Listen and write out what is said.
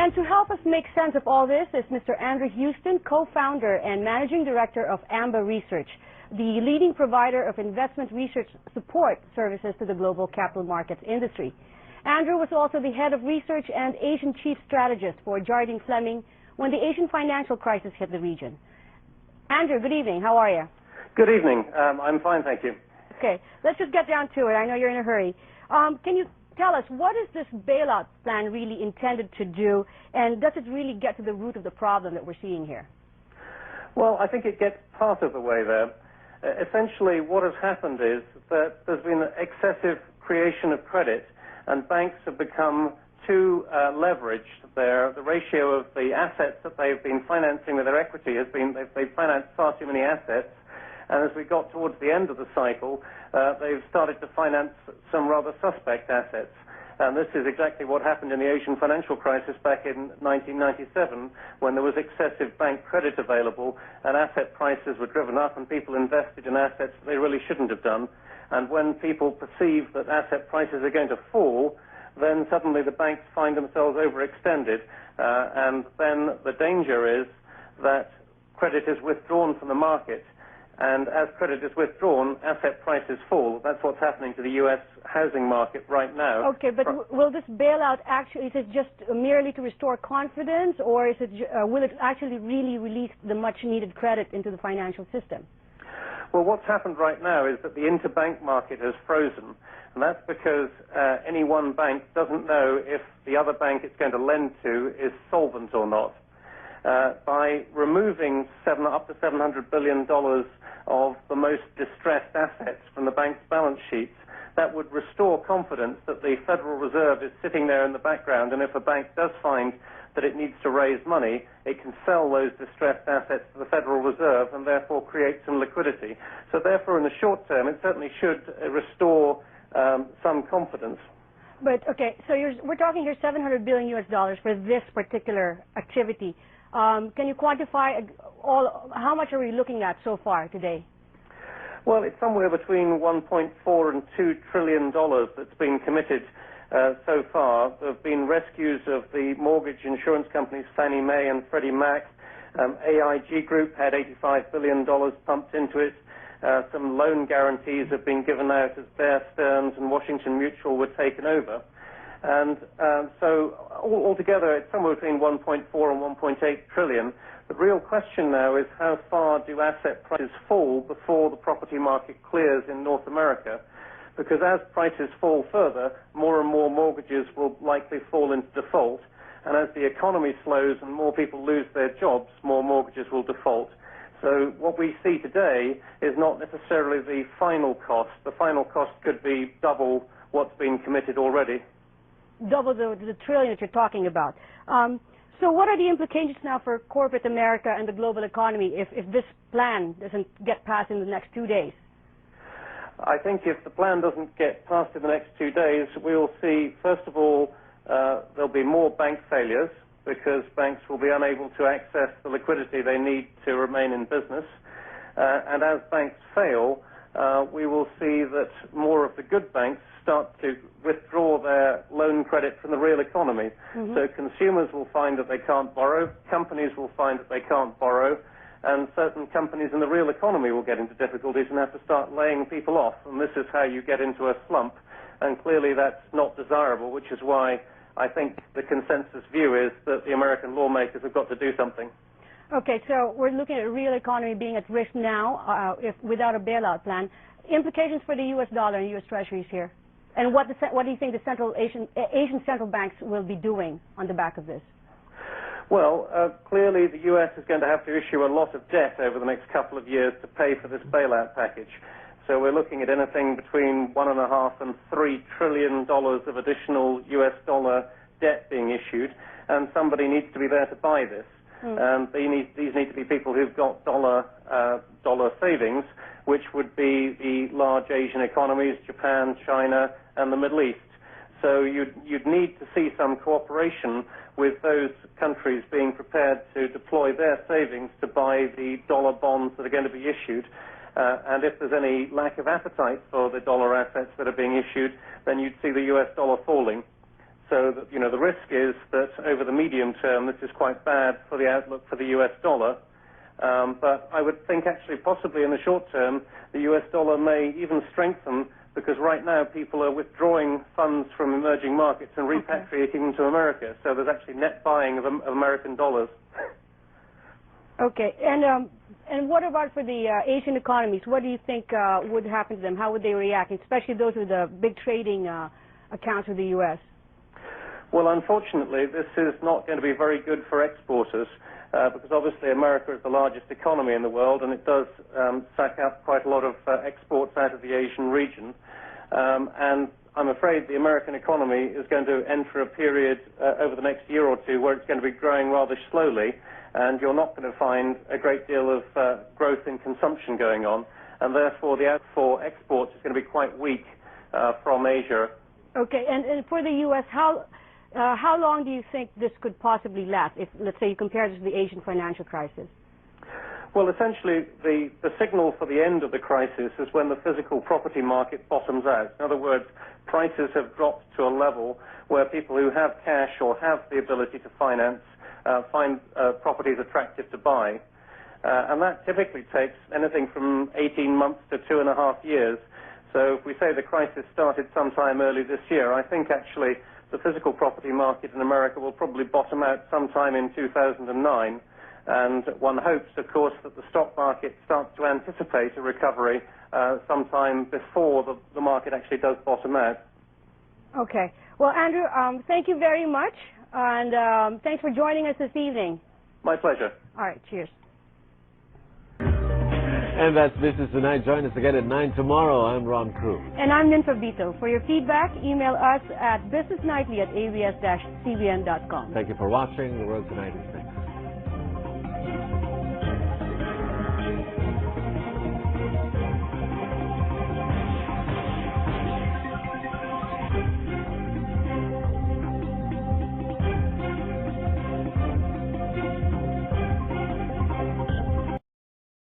And to help us make sense of all this is Mr. Andrew Houston, co-founder and managing director of Amba Research, the leading provider of investment research support services to the global capital markets industry. Andrew was also the head of research and Asian chief strategist for Jardine Fleming when the Asian financial crisis hit the region. Andrew, good evening. How are you? Good evening. I'm fine, thank you. Okay, let's just get down to it. I know you're in a hurry. Can you tell us, what is this bailout plan really intended to do, and does it really get to the root of the problem that we're seeing here? Well, I think it gets part of the way there. Essentially, what has happened is that there's been excessive creation of credit, and banks have become too leveraged. The ratio of the assets that they've been financing with their equity has been, they've financed far too many assets, and as we got towards the end of the cycle, they've started to finance some rather suspect assets. And this is exactly what happened in the Asian financial crisis back in 1997, when there was excessive bank credit available and asset prices were driven up and people invested in assets that they really shouldn't have done. And when people perceive that asset prices are going to fall, then suddenly the banks find themselves overextended. And then the danger is that credit is withdrawn from the market. And as credit is withdrawn, asset prices fall. That's what's happening to the U.S. housing market right now. Okay, but will this bailout actually, is it just merely to restore confidence, or is it, will it actually really release the much-needed credit into the financial system? Well, what's happened right now is that the interbank market has frozen, and that's because any one bank doesn't know if the other bank it's going to lend to is solvent or not. By removing up to $700 billion of the most distressed assets from the bank's balance sheets, that would restore confidence that the Federal Reserve is sitting there in the background, and if a bank does find that it needs to raise money, it can sell those distressed assets to the Federal Reserve and therefore create some liquidity. So therefore, in the short term, it certainly should restore some confidence. But, okay, so we're talking here $700 billion US for this particular activity. Can you quantify how much are we looking at so far today? Well, it's somewhere between $1.4 and $2 trillion that's been committed so far. There have been rescues of the mortgage insurance companies Fannie Mae and Freddie Mac. AIG Group had $85 billion pumped into it. Some loan guarantees have been given out as Bear Stearns and Washington Mutual were taken over. And so altogether, it's somewhere between 1.4 and 1.8 trillion. The real question now is how far do asset prices fall before the property market clears in North America? Because as prices fall further, more and more mortgages will likely fall into default. And as the economy slows and more people lose their jobs, more mortgages will default. So what we see today is not necessarily the final cost. The final cost could be double what's been committed already. Double the trillion that you're talking about. So what are the implications now for corporate America and the global economy if this plan doesn't get passed in the next 2 days? I think if the plan doesn't get passed in the next 2 days, we'll see, first of all, there'll be more bank failures because banks will be unable to access the liquidity they need to remain in business. And as banks fail, we will see that more of the good banks start to withdraw their loan credit from the real economy. Mm-hmm. So consumers will find that they can't borrow, companies will find that they can't borrow, and certain companies in the real economy will get into difficulties and have to start laying people off. And this is how you get into a slump. And clearly that's not desirable, which is why I think the consensus view is that the American lawmakers have got to do something. Okay, so we're looking at the real economy being at risk now without a bailout plan. Implications for the U.S. dollar and U.S. Treasuries here? And what do you think the Asian central banks will be doing on the back of this? Well, clearly the U.S. is going to have to issue a lot of debt over the next couple of years to pay for this bailout package. So we're looking at anything between $1.5 and $3 trillion of additional U.S. dollar debt being issued, and somebody needs to be there to buy this. And these need to be people who've got dollar savings, which would be the large Asian economies, Japan, China, and the Middle East. So you'd need to see some cooperation with those countries being prepared to deploy their savings to buy the dollar bonds that are going to be issued. And if there's any lack of appetite for the dollar assets that are being issued, then you'd see the US dollar falling. So that, the risk is that over the medium term, this is quite bad for the outlook for the US dollar. But I would think actually possibly in the short term, the US dollar may even strengthen because right now people are withdrawing funds from emerging markets and repatriating them to America. So there's actually net buying of American dollars. Okay. And what about for the Asian economies? What do you think would happen to them? How would they react, especially those with the big trading accounts with the U.S.? Well, unfortunately, this is not going to be very good for exporters because obviously America is the largest economy in the world and it does suck up quite a lot of exports out of the Asian region. And I'm afraid the American economy is going to enter a period over the next year or two where it's going to be growing rather slowly, and you're not going to find a great deal of growth in consumption going on, and therefore the outlook for exports is going to be quite weak from Asia. Okay, and for the U.S., how long do you think this could possibly last, if, let's say, you compare this to the Asian financial crisis? Well, essentially, the signal for the end of the crisis is when the physical property market bottoms out. In other words, prices have dropped to a level where people who have cash or have the ability to finance find properties attractive to buy. And that typically takes anything from 18 months to 2.5 years. So if we say the crisis started sometime early this year, I think actually the physical property market in America will probably bottom out sometime in 2009. And one hopes, of course, that the stock market starts to anticipate a recovery sometime before the market actually does bottom out. Okay. Well, Andrew, thank you very much, and thanks for joining us this evening. My pleasure. All right. Cheers. And that's Business Tonight. Join us again at 9 tomorrow. I'm Ron Cruz. And I'm Ninfa Bito. For your feedback, email us at businessnightly@abs-cbn.com. Thank you for watching. The World Tonight is